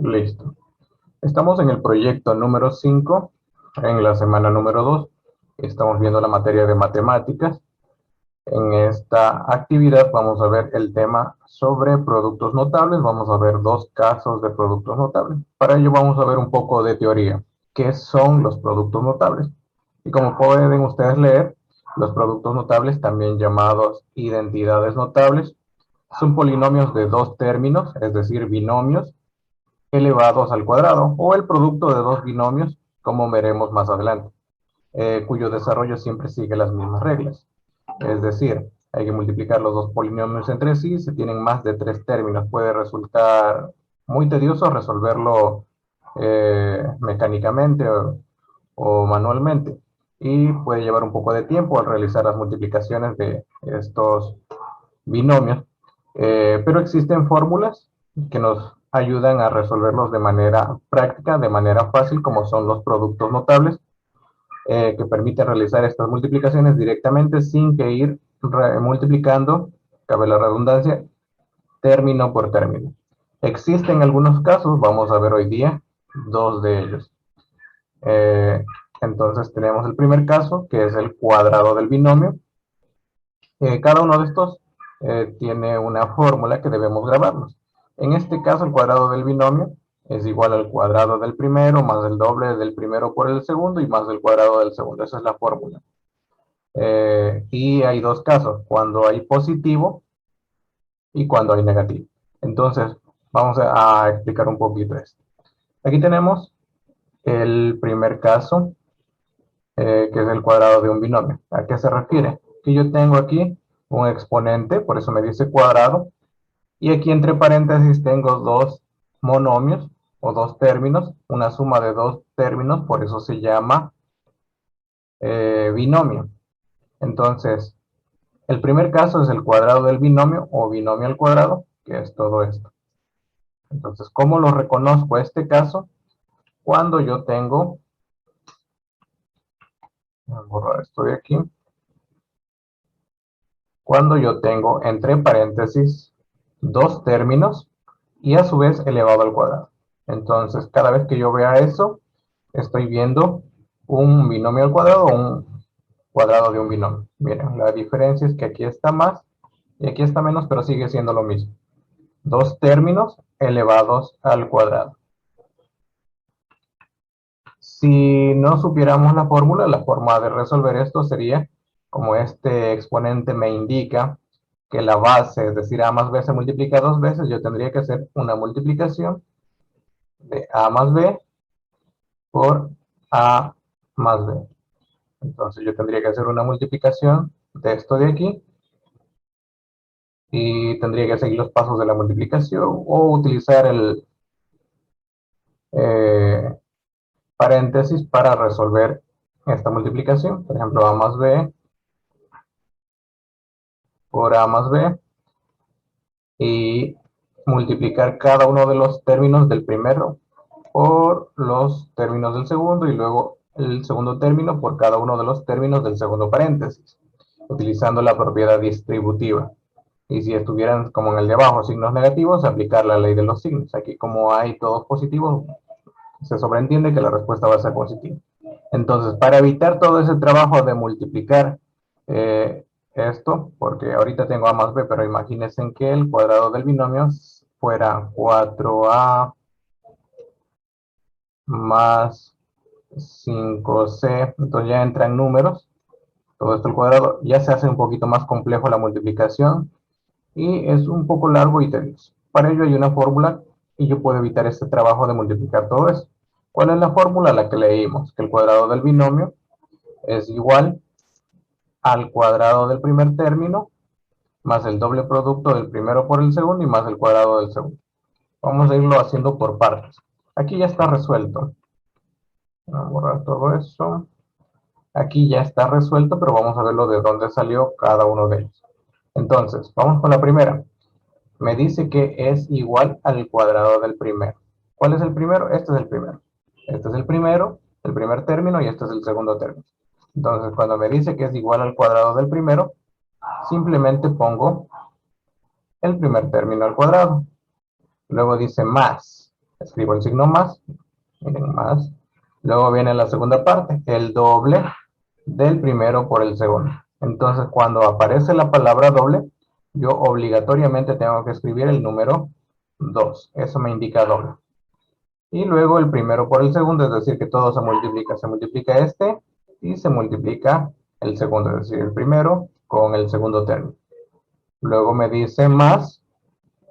Listo. Estamos en el proyecto número 5, en la semana número 2. Estamos viendo la materia de matemáticas. En esta actividad vamos a ver el tema sobre productos notables. Vamos a ver dos casos de productos notables. Para ello vamos a ver un poco de teoría. ¿Qué son los productos notables? Y como pueden ustedes leer, los productos notables, también llamados identidades notables, son polinomios de dos términos, es decir, binomios, elevados al cuadrado, o el producto de dos binomios, como veremos más adelante, cuyo desarrollo siempre sigue las mismas reglas. Es decir, hay que multiplicar los dos polinomios entre sí. Si tienen más de tres términos, puede resultar muy tedioso resolverlo mecánicamente o manualmente. Y puede llevar un poco de tiempo al realizar las multiplicaciones de estos binomios. Pero existen fórmulas que nos ayudan a resolverlos de manera práctica, de manera fácil, como son los productos notables, que permiten realizar estas multiplicaciones directamente sin que ir multiplicando, cabe la redundancia, término por término. Existen algunos casos, vamos a ver hoy día dos de ellos. Eh, entonces tenemos el primer caso, que es el cuadrado del binomio. Cada uno de estos tiene una fórmula que debemos grabarnos. En este caso, el cuadrado del binomio es igual al cuadrado del primero más el doble del primero por el segundo y más el cuadrado del segundo. Esa es la fórmula. Y hay dos casos, cuando hay positivo y cuando hay negativo. Entonces, vamos a explicar un poquito esto. Aquí tenemos el primer caso, que es el cuadrado de un binomio. ¿A qué se refiere? Que yo tengo aquí un exponente, por eso me dice cuadrado, y aquí entre paréntesis tengo dos monomios o dos términos, una suma de dos términos, por eso se llama binomio. Entonces, el primer caso es el cuadrado del binomio o binomio al cuadrado, que es todo esto. Entonces, ¿cómo lo reconozco este caso? Cuando yo tengo, voy a borrar esto de aquí, cuando yo tengo entre paréntesis dos términos y a su vez elevado al cuadrado. Entonces, cada vez que yo vea eso, estoy viendo un binomio al cuadrado o un cuadrado de un binomio. Miren, la diferencia es que aquí está más y aquí está menos, pero sigue siendo lo mismo. Dos términos elevados al cuadrado. Si no supiéramos la forma de resolver esto sería, como este exponente me indica, que la base, es decir, a más b se multiplica dos veces, yo tendría que hacer una multiplicación de a más b por a más b. Entonces yo tendría que hacer una multiplicación de esto de aquí y tendría que seguir los pasos de la multiplicación o utilizar el eh, paréntesis para resolver esta multiplicación. Por ejemplo, a más b por a más b y multiplicar cada uno de los términos del primero por los términos del segundo y luego el segundo término por cada uno de los términos del segundo paréntesis, utilizando la propiedad distributiva. Y si estuvieran como en el de abajo signos negativos, aplicar la ley de los signos. Aquí como hay todos positivos, se sobreentiende que la respuesta va a ser positiva. Entonces, para evitar todo ese trabajo de multiplicar esto, porque ahorita tengo a más b, pero imagínense que el cuadrado del binomio fuera 4a más 5c, entonces ya entran números, todo esto al cuadrado, ya se hace un poquito más complejo la multiplicación y es un poco largo y tedioso. Para ello hay una fórmula y yo puedo evitar este trabajo de multiplicar todo eso. ¿Cuál es la fórmula? La que leímos, que el cuadrado del binomio es igual al cuadrado del primer término más el doble producto del primero por el segundo y más el cuadrado del segundo. Vamos a irlo haciendo por partes. Aquí ya está resuelto. Voy a borrar todo eso. Aquí ya está resuelto, pero vamos a verlo de dónde salió cada uno de ellos. Entonces, vamos con la primera. Me dice que es igual al cuadrado del primero. ¿Cuál es el primero? Este es el primero. Este es el primero, el primer término, y este es el segundo término. Entonces, cuando me dice que es igual al cuadrado del primero, simplemente pongo el primer término al cuadrado. Luego dice más. Escribo el signo más, miren, más. Luego viene la segunda parte, el doble del primero por el segundo. Entonces, cuando aparece la palabra doble, yo obligatoriamente tengo que escribir el número 2. Eso me indica doble. Y luego el primero por el segundo, es decir, que todo se multiplica. Se multiplica este y se multiplica el segundo, es decir, el primero con el segundo término. Luego me dice más,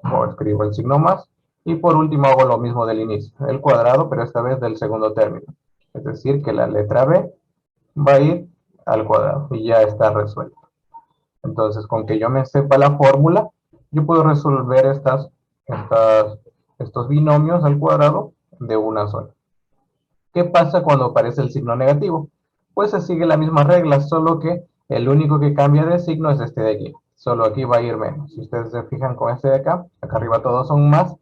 o escribo el signo más. Y por último hago lo mismo del inicio, el cuadrado, pero esta vez del segundo término. Es decir, que la letra B va a ir al cuadrado y ya está resuelto. Entonces, con que yo me sepa la fórmula, yo puedo resolver estos binomios al cuadrado de una sola. ¿Qué pasa cuando aparece el signo negativo? Pues se sigue la misma regla, solo que el único que cambia de signo es este de aquí. Solo aquí va a ir menos. Si ustedes se fijan con este de acá, acá arriba todos son más,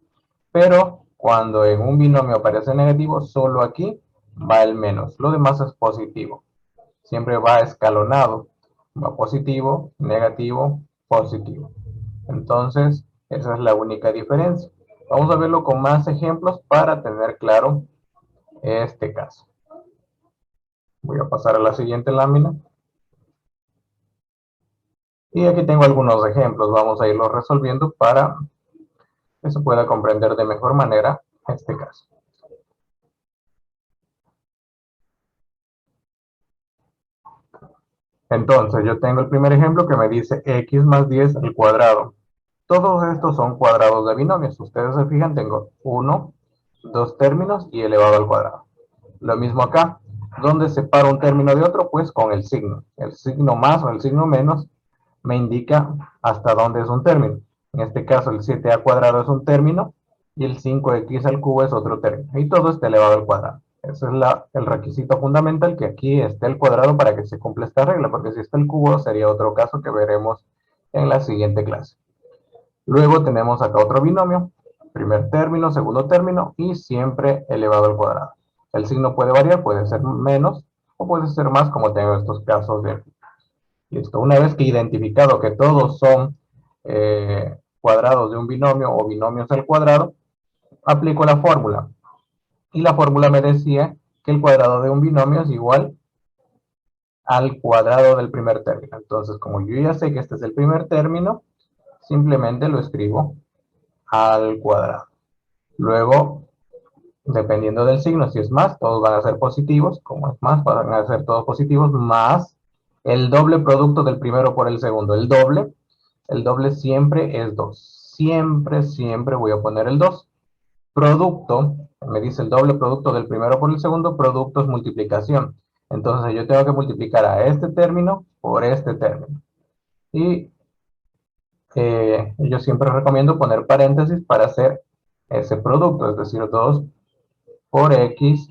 pero cuando en un binomio aparece negativo, solo aquí va el menos. Lo demás es positivo. Siempre va escalonado. Va positivo, negativo, positivo. Entonces, esa es la única diferencia. Vamos a verlo con más ejemplos para tener claro este caso. Voy a pasar a la siguiente lámina. Y aquí tengo algunos ejemplos. Vamos a irlos resolviendo para que se pueda comprender de mejor manera este caso. Entonces, yo tengo el primer ejemplo que me dice x más 10 al cuadrado. Todos estos son cuadrados de binomios. Ustedes se fijan, tengo 1, 2 términos y elevado al cuadrado. Lo mismo acá. ¿Dónde separo un término de otro? Pues con el signo. El signo más o el signo menos me indica hasta dónde es un término. En este caso, el 7a cuadrado es un término y el 5x al cubo es otro término. Y todo está elevado al cuadrado. Ese es el requisito fundamental, que aquí esté el cuadrado para que se cumpla esta regla, porque si está el cubo sería otro caso que veremos en la siguiente clase. Luego tenemos acá otro binomio, primer término, segundo término y siempre elevado al cuadrado. El signo puede variar, puede ser menos o puede ser más, como tengo estos casos de aquí. Listo, una vez que he identificado que todos son cuadrados de un binomio o binomios al cuadrado, aplico la fórmula. Y la fórmula me decía que el cuadrado de un binomio es igual al cuadrado del primer término. Entonces, como yo ya sé que este es el primer término, simplemente lo escribo al cuadrado. Luego, dependiendo del signo, si es más, todos van a ser positivos. Como es más, van a ser todos positivos, más el doble producto del primero por el segundo. El doble siempre es 2. Siempre, siempre voy a poner el 2. Producto, me dice el doble producto del primero por el segundo, producto es multiplicación. Entonces yo tengo que multiplicar a este término por este término. Y yo siempre recomiendo poner paréntesis para hacer ese producto, es decir, 2 por x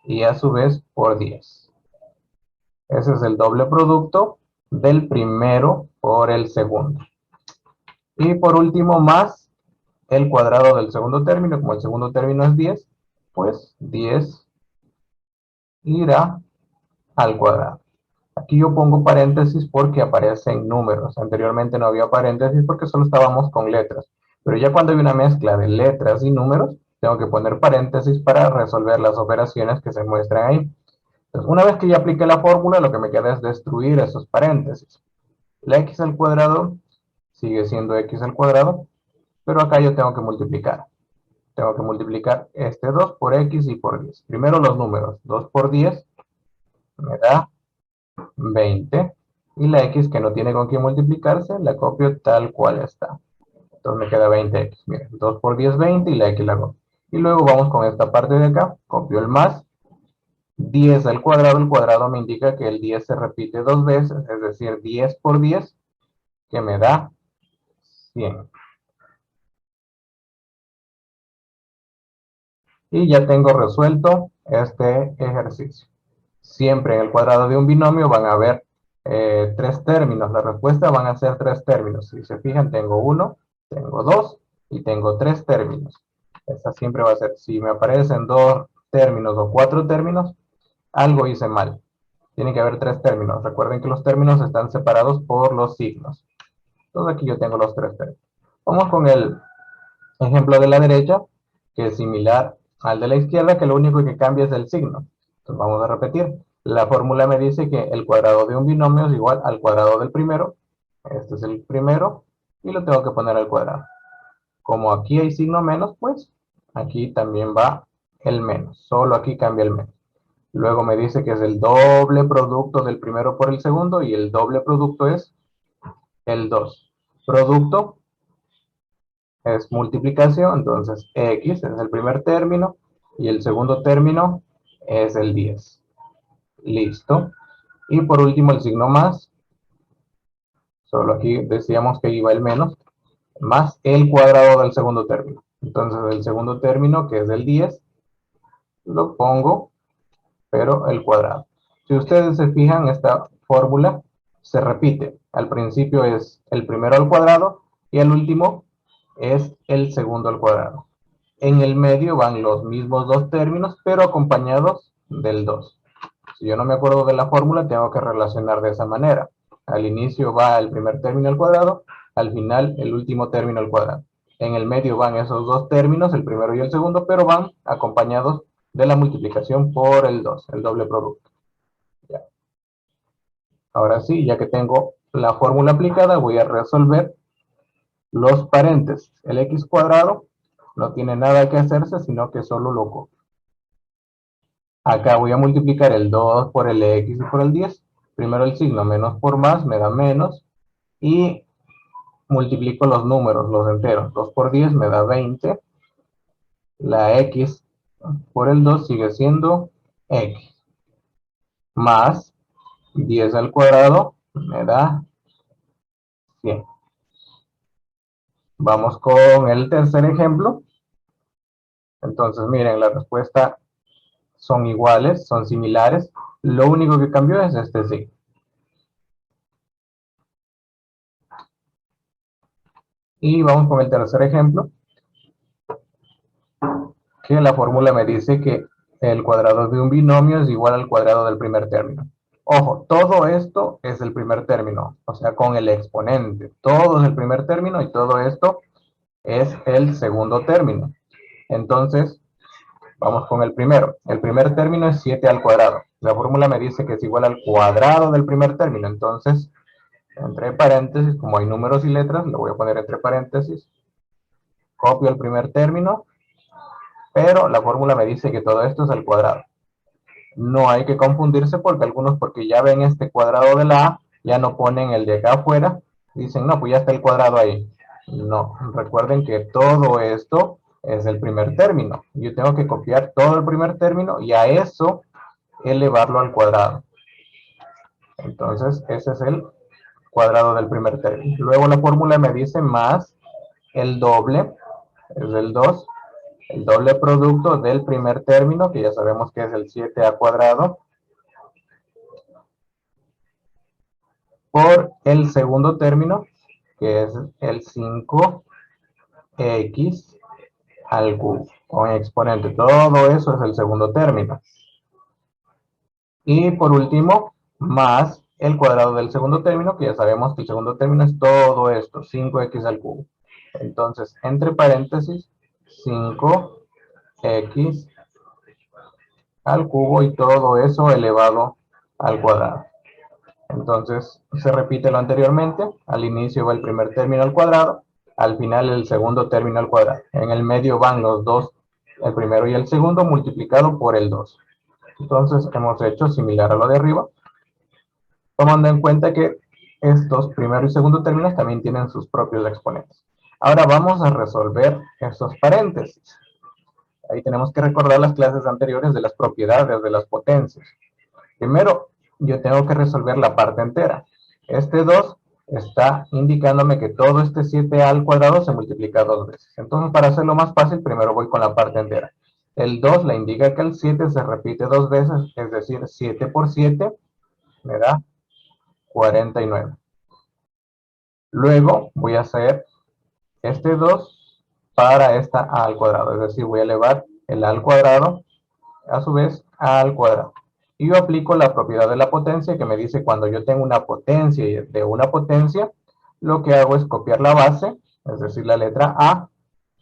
y a su vez por 10. Ese es el doble producto del primero por el segundo. Y por último, más el cuadrado del segundo término. Como el segundo término es 10, pues 10 irá al cuadrado. Aquí yo pongo paréntesis porque aparecen números. Anteriormente no había paréntesis porque solo estábamos con letras. Pero ya cuando hay una mezcla de letras y números, tengo que poner paréntesis para resolver las operaciones que se muestran ahí. Entonces, una vez que ya apliqué la fórmula, lo que me queda es destruir esos paréntesis. La x al cuadrado sigue siendo x al cuadrado, pero acá yo tengo que multiplicar. Tengo que multiplicar este 2 por x y por 10. Primero los números. 2 por 10 me da 20. Y la x que no tiene con quién multiplicarse, la copio tal cual está. Entonces me queda 20x. Miren, 2 por 10, 20 y la x la copio. Y luego vamos con esta parte de acá. Copio el más. 10 al cuadrado. El cuadrado me indica que el 10 se repite dos veces. Es decir, 10 por 10, que me da 100. Y ya tengo resuelto este ejercicio. Siempre en el cuadrado de un binomio van a haber tres términos. La respuesta van a ser tres términos. Si se fijan, tengo uno, tengo dos y tengo tres términos. Esta siempre va a ser, si me aparecen dos términos o cuatro términos, algo hice mal. Tiene que haber tres términos. Recuerden que los términos están separados por los signos. Entonces aquí yo tengo los tres términos. Vamos con el ejemplo de la derecha, que es similar al de la izquierda, que lo único que cambia es el signo. Entonces vamos a repetir. La fórmula me dice que el cuadrado de un binomio es igual al cuadrado del primero. Este es el primero y lo tengo que poner al cuadrado. Como aquí hay signo menos, pues aquí también va el menos. Solo aquí cambia el menos. Luego me dice que es el doble producto del primero por el segundo y el doble producto es el 2. Producto es multiplicación, entonces x es el primer término y el segundo término es el 10. Listo. Y por último el signo más, solo aquí decíamos que iba el menos, más el cuadrado del segundo término. Entonces el segundo término, que es el 10, lo pongo, pero el cuadrado. Si ustedes se fijan, esta fórmula se repite. Al principio es el primero al cuadrado y al último es el segundo al cuadrado. En el medio van los mismos dos términos, pero acompañados del 2. Si yo no me acuerdo de la fórmula, tengo que relacionar de esa manera. Al inicio va el primer término al cuadrado, al final el último término al cuadrado. En el medio van esos dos términos, el primero y el segundo, pero van acompañados de la multiplicación por el 2, el doble producto. Ya. Ahora sí, ya que tengo la fórmula aplicada, voy a resolver los paréntesis. El x cuadrado no tiene nada que hacerse, sino que solo lo copio. Acá voy a multiplicar el 2 por el x y por el 10. Primero el signo menos por más me da menos. Y multiplico los números, los enteros. 2 por 10 me da 20. La x por el 2 sigue siendo x. Más 10 al cuadrado me da 100. Vamos con el tercer ejemplo. Entonces miren, la respuesta son iguales, son similares. Lo único que cambió es este signo. Y vamos con el tercer ejemplo, que la fórmula me dice que el cuadrado de un binomio es igual al cuadrado del primer término. Ojo, todo esto es el primer término, o sea, con el exponente. Todo es el primer término y todo esto es el segundo término. Entonces, vamos con el primero. El primer término es 7 al cuadrado. La fórmula me dice que es igual al cuadrado del primer término. Entonces, entre paréntesis, como hay números y letras, lo voy a poner entre paréntesis. Copio el primer término, pero la fórmula me dice que todo esto es al cuadrado. No hay que confundirse porque algunos, porque ya ven este cuadrado de la A, ya no ponen el de acá afuera. Dicen, no, pues ya está el cuadrado ahí. No, recuerden que todo esto es el primer término. Yo tengo que copiar todo el primer término y a eso elevarlo al cuadrado. Entonces, ese es el cuadrado del primer término. Luego la fórmula me dice más el doble, es el 2, el doble producto del primer término, que ya sabemos que es el 7a cuadrado, por el segundo término, que es el 5x al cubo, con exponente. Todo eso es el segundo término. Y por último, más el cuadrado del segundo término, que ya sabemos que el segundo término es todo esto, 5x al cubo. Entonces, entre paréntesis, 5x al cubo y todo eso elevado al cuadrado. Entonces, se repite lo anteriormente. Al inicio va el primer término al cuadrado, al final el segundo término al cuadrado. En el medio van los dos, el primero y el segundo, multiplicado por el 2. Entonces, hemos hecho similar a lo de arriba, tomando en cuenta que estos primero y segundo términos también tienen sus propios exponentes. Ahora vamos a resolver estos paréntesis. Ahí tenemos que recordar las clases anteriores de las propiedades de las potencias. Primero, yo tengo que resolver la parte entera. Este 2 está indicándome que todo este 7a al cuadrado se multiplica dos veces. Entonces, para hacerlo más fácil, primero voy con la parte entera. El 2 le indica que el 7 se repite dos veces, es decir, 7 por 7 me da 49. Luego voy a hacer este 2 para esta a al cuadrado, es decir, voy a elevar el a al cuadrado, a su vez, a al cuadrado. Y yo aplico la propiedad de la potencia que me dice cuando yo tengo una potencia de una potencia, lo que hago es copiar la base, es decir, la letra A,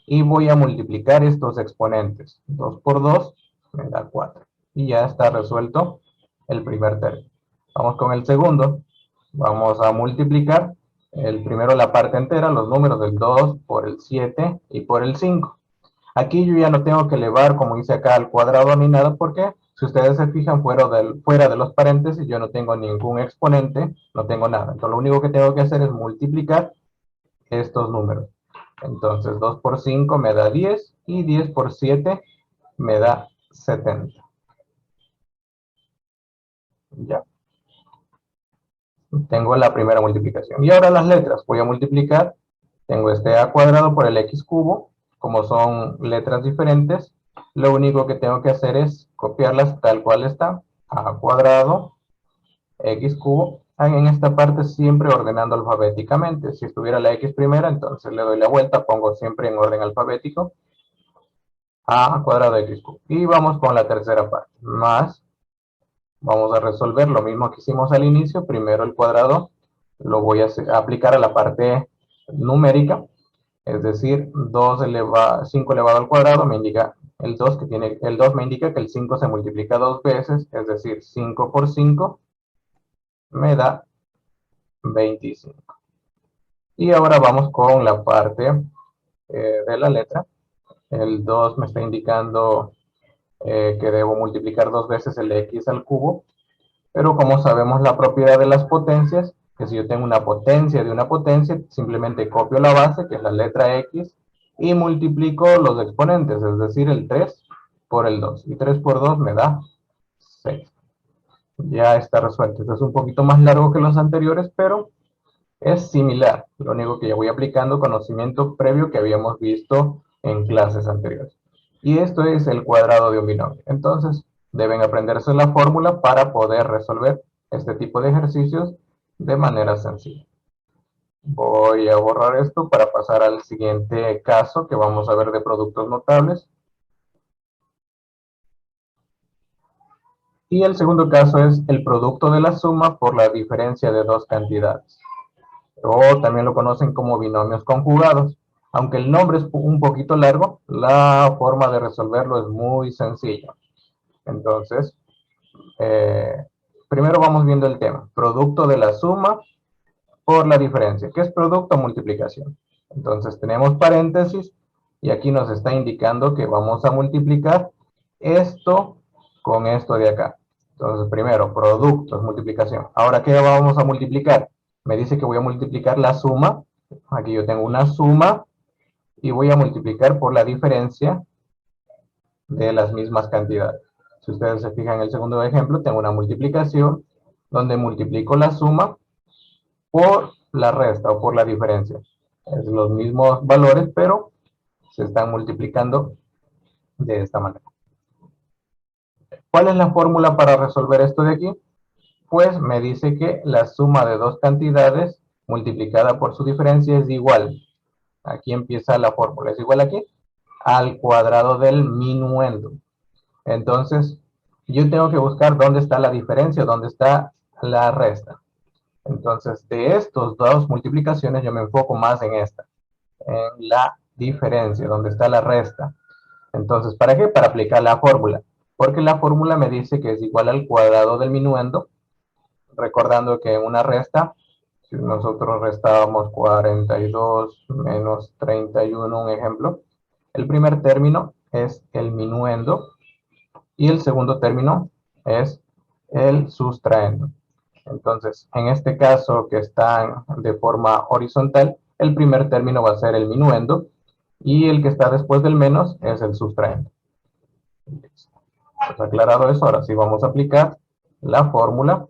y voy a multiplicar estos exponentes. 2 por 2 me da 4. Y ya está resuelto el primer término. Vamos con el segundo. Vamos a multiplicar el primero la parte entera, los números del 2 por el 7 y por el 5. Aquí yo ya no tengo que elevar, como hice acá, al cuadrado ni nada, porque si ustedes se fijan fuera de los paréntesis, yo no tengo ningún exponente, no tengo nada. Entonces lo único que tengo que hacer es multiplicar estos números. Entonces 2 por 5 me da 10 y 10 por 7 me da 70. Ya. Tengo la primera multiplicación. Y ahora las letras. Voy a multiplicar. Tengo este a cuadrado por el x cubo. Como son letras diferentes, lo único que tengo que hacer es copiarlas tal cual está. A cuadrado, x cubo. En esta parte siempre ordenando alfabéticamente. Si estuviera la x primera, entonces le doy la vuelta. Pongo siempre en orden alfabético. A cuadrado x cubo. Y vamos con la tercera parte. Más. Vamos a resolver lo mismo que hicimos al inicio. Primero el cuadrado lo voy a aplicar a la parte numérica. Es decir, 5 elevado al cuadrado me indica el 2, que tiene el 2 me indica que el 5 se multiplica dos veces. Es decir, 5 por 5 me da 25. Y ahora vamos con la parte de la letra. El 2 me está indicando que debo multiplicar dos veces el x al cubo. Pero como sabemos la propiedad de las potencias, que si yo tengo una potencia de una potencia, simplemente copio la base, que es la letra x, y multiplico los exponentes, es decir, el 3 por el 2. Y 3 por 2 me da 6. Ya está resuelto. Este es un poquito más largo que los anteriores, pero es similar. Lo único que ya voy aplicando conocimiento previo que habíamos visto en clases anteriores. Y esto es el cuadrado de un binomio. Entonces, deben aprenderse la fórmula para poder resolver este tipo de ejercicios de manera sencilla. Voy a borrar esto para pasar al siguiente caso que vamos a ver de productos notables. Y el segundo caso es el producto de la suma por la diferencia de dos cantidades. O también lo conocen como binomios conjugados. Aunque el nombre es un poquito largo, la forma de resolverlo es muy sencilla. Entonces, primero vamos viendo el tema. Producto de la suma por la diferencia. ¿Qué es producto o multiplicación? Entonces tenemos paréntesis y aquí nos está indicando que vamos a multiplicar esto con esto de acá. Entonces primero, producto es multiplicación. Ahora, ¿qué vamos a multiplicar? Me dice que voy a multiplicar la suma. Aquí yo tengo una suma y voy a multiplicar por la diferencia de las mismas cantidades. Si ustedes se fijan en el segundo ejemplo, tengo una multiplicación donde multiplico la suma por la resta o por la diferencia. Es los mismos valores, pero se están multiplicando de esta manera. ¿Cuál es la fórmula para resolver esto de aquí? Pues me dice que la suma de dos cantidades multiplicada por su diferencia es igual. Aquí empieza la fórmula. Es igual aquí al cuadrado del minuendo. Entonces, yo tengo que buscar dónde está la diferencia, dónde está la resta. Entonces, de estos dos multiplicaciones, yo me enfoco más en esta, en la diferencia, donde está la resta. Entonces, ¿para qué? Para aplicar la fórmula. Porque la fórmula me dice que es igual al cuadrado del minuendo, recordando que en una resta, si nosotros restábamos 42 menos 31, un ejemplo, el primer término es el minuendo y el segundo término es el sustraendo. Entonces, en este caso que están de forma horizontal, el primer término va a ser el minuendo y el que está después del menos es el sustraendo. Pues aclarado eso, ahora sí vamos a aplicar la fórmula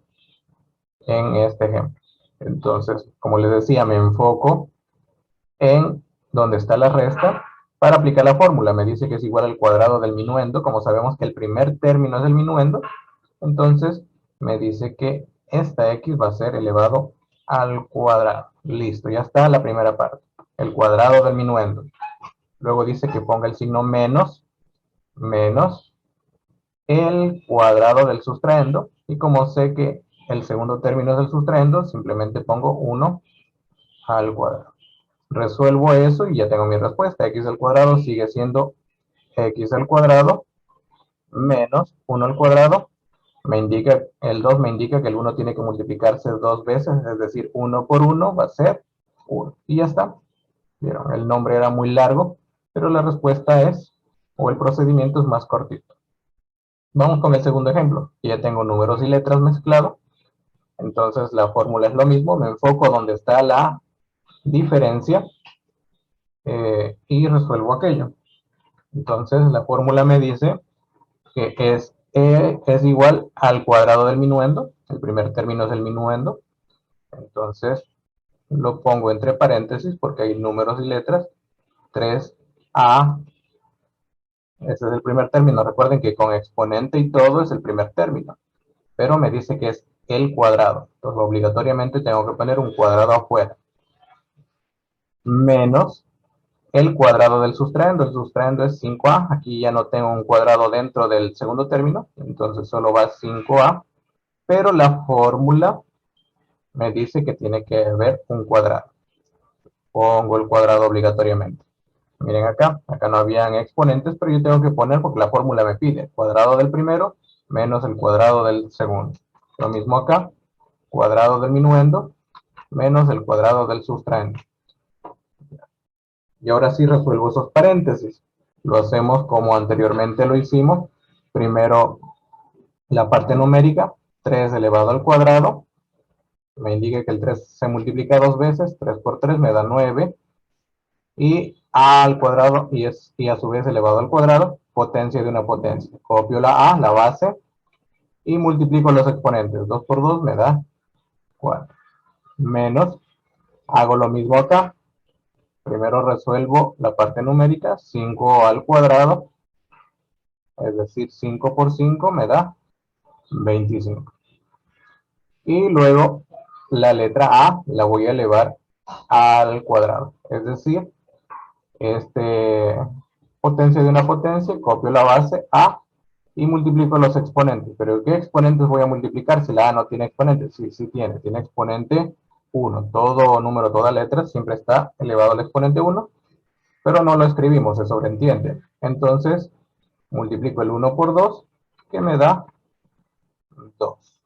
en este ejemplo. Entonces, como les decía, me enfoco en donde está la resta para aplicar la fórmula. Me dice que es igual al cuadrado del minuendo. Como sabemos que el primer término es el minuendo, entonces me dice que esta x va a ser elevado al cuadrado. Listo, ya está la primera parte. El cuadrado del minuendo. Luego dice que ponga el signo menos, menos el cuadrado del sustraendo. Y como sé que el segundo término es el sustraendo, simplemente pongo 1 al cuadrado. Resuelvo eso y ya tengo mi respuesta. X al cuadrado sigue siendo X al cuadrado menos 1 al cuadrado. El 2 me indica que el 1 tiene que multiplicarse 2 veces, es decir, 1 por 1 va a ser 1. Y ya está. ¿Vieron? El nombre era muy largo, pero la respuesta es, o el procedimiento es más cortito. Vamos con el segundo ejemplo. Ya tengo números y letras mezclados. Entonces la fórmula es lo mismo. Me enfoco donde está la diferencia y resuelvo aquello. Entonces la fórmula me dice que es igual al cuadrado del minuendo. El primer término es el minuendo. Entonces lo pongo entre paréntesis porque hay números y letras. 3a, ese es el primer término. Recuerden que con exponente y todo es el primer término. Pero me dice que es el cuadrado. Entonces obligatoriamente tengo que poner un cuadrado afuera. Menos el cuadrado del sustraendo. El sustraendo es 5a. Aquí ya no tengo un cuadrado dentro del segundo término. Entonces solo va 5a. Pero la fórmula me dice que tiene que haber un cuadrado. Pongo el cuadrado obligatoriamente. Miren acá no habían exponentes, pero yo tengo que poner porque la fórmula me pide cuadrado del primero menos el cuadrado del segundo. Lo mismo acá, cuadrado del minuendo menos el cuadrado del sustraendo. Y ahora sí resuelvo esos paréntesis. Lo hacemos como anteriormente lo hicimos. Primero la parte numérica, 3 elevado al cuadrado. Me indica que el 3 se multiplica 2 veces, 3 por 3 me da 9. Y a al cuadrado y a su vez elevado al cuadrado, potencia de una potencia. Copio la a, la base, y multiplico los exponentes. 2 por 2 me da 4. Menos, hago lo mismo acá. Primero resuelvo la parte numérica, 5 al cuadrado, es decir, 5 por 5 me da 25. Y luego la letra a la voy a elevar al cuadrado, es decir, potencia de una potencia, copio la base a y multiplico los exponentes. ¿Pero qué exponentes voy a multiplicar si la a no tiene exponentes? Sí, sí tiene exponente 1. Todo número, toda letra siempre está elevado al exponente 1, pero no lo escribimos, se sobreentiende. Entonces, multiplico el 1 por 2, que me da 2.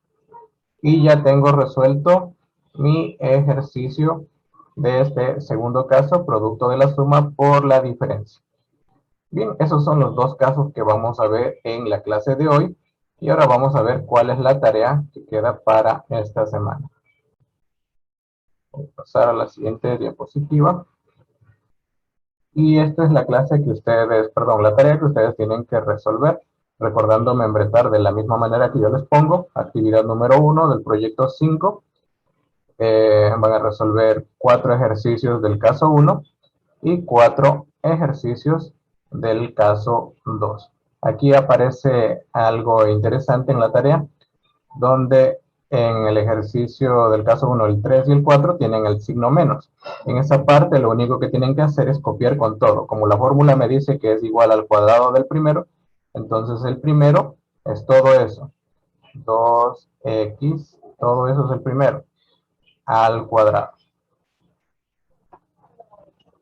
Y ya tengo resuelto mi ejercicio de este segundo caso, producto de la suma por la diferencia. Bien, esos son los dos casos que vamos a ver en la clase de hoy. Y ahora vamos a ver cuál es la tarea que queda para esta semana. Voy a pasar a la siguiente diapositiva. Y esta es la clase que ustedes, perdón, la tarea que ustedes tienen que resolver, recordando membretar de la misma manera que yo les pongo. Actividad número 1 del proyecto 5. Van a resolver 4 ejercicios del caso 1 y 4 ejercicios del caso 2. Aquí aparece algo interesante en la tarea, donde en el ejercicio del caso 1, el 3 y el 4 tienen el signo menos. En esa parte lo único que tienen que hacer es copiar con todo. Como la fórmula me dice que es igual al cuadrado del primero, entonces el primero es todo eso. 2x, todo eso es el primero, al cuadrado.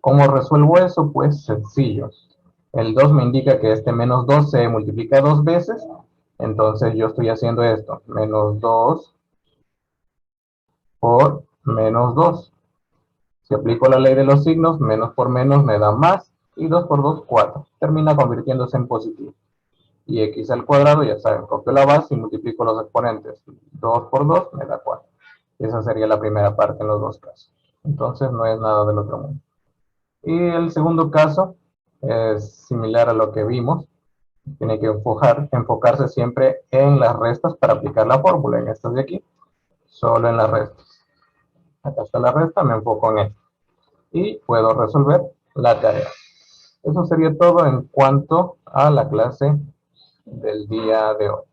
¿Cómo resuelvo eso? Pues sencillo. El 2 me indica que este menos 2 se multiplica 2 veces. Entonces yo estoy haciendo esto. Menos 2 por menos 2. Si aplico la ley de los signos, menos por menos me da más. Y 2 por 2, 4. Termina convirtiéndose en positivo. Y x al cuadrado, ya saben, copio la base y multiplico los exponentes. 2 por 2 me da 4. Y esa sería la primera parte en los dos casos. Entonces no es nada del otro mundo. Y el segundo caso es similar a lo que vimos. Tiene que enfocarse siempre en las restas para aplicar la fórmula. En estas de aquí, solo en las restas. Acá está la resta, me enfoco en esto. Y puedo resolver la tarea. Eso sería todo en cuanto a la clase del día de hoy.